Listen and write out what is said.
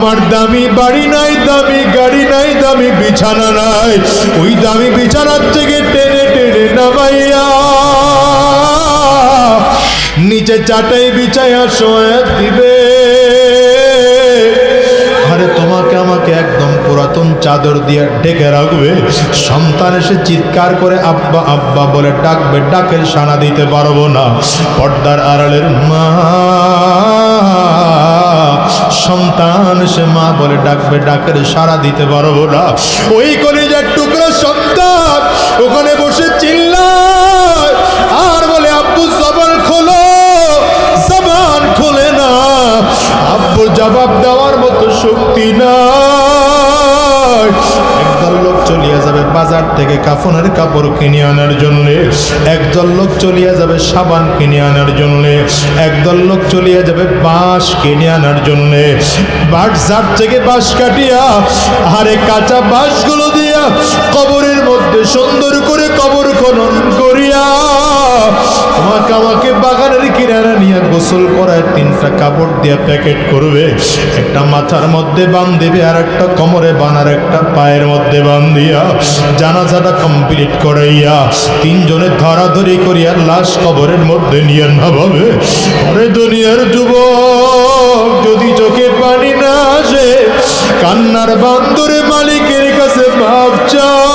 আমার দামি বাড়ি নাই, দামি গাড়ি নাই, দামি বিছানা নাই, ওই দামি বিছানার থেকে টেনে টেনে নামাইয়া নিচে চাটাই বিছাইয়া শোয়া দিবে। আরে তোমাকে আমাকে একদম পুরাতন চাদর দিয়ে ঢেকে রাখবে। সন্তান এসে চিৎকার করে আব্বা আব্বা বলে ডাকবে, ডাকের সাড়া দিতে পারবো না। পর্দার আড়ালের মা, সন্তান এসে মা বলে ডাকবে, ডাকের সাড়া দিতে পারবো না। ওই কলিজার টুকরা সন্তান ওখানে বসে চিল্লায় আর বলে আব্বু জবান খোলো, জবান খোলে না। আব্বু জবাব দেওয়ার মতো শক্তি নাই। একদল লোক চলিয়া যাবে বাজার থেকে কাফনের কাপড় কিনে আনার জন্য, একদল লোক চলিয়া যাবে সাবান কিনে আনার জন্য, একদল লোক চলিয়া যাবে বাঁশ কিনে আনার জন্য। বাজার থেকে বাঁশ কাটিয়া আরে কাঁচা বাঁশগুলো দিয়া কবরের মধ্যে সুন্দর করে কবর খনন করিয়া তোমাকে আমাকে বাগানের কিনারা নিয়ে গোসল করায় 3টা কাপড় দিয়া প্যাকেট করবে। একটা মাথার মধ্যে বাঁধিবে, আর একটা কোমরে বানার, একটা পায়ের মধ্যে বাঁধিয়া জানাজাটা কমপ্লিট করাইয়া 3 জনে ধরাধরি করিয়া লাশ কবরের মধ্যে নিয়ে নামাবে। আরে দুনিয়ার যুবক, যদি চোখে পানি না আসে কান্নার বান্দরে মালিকের কাছে মাপ চাও।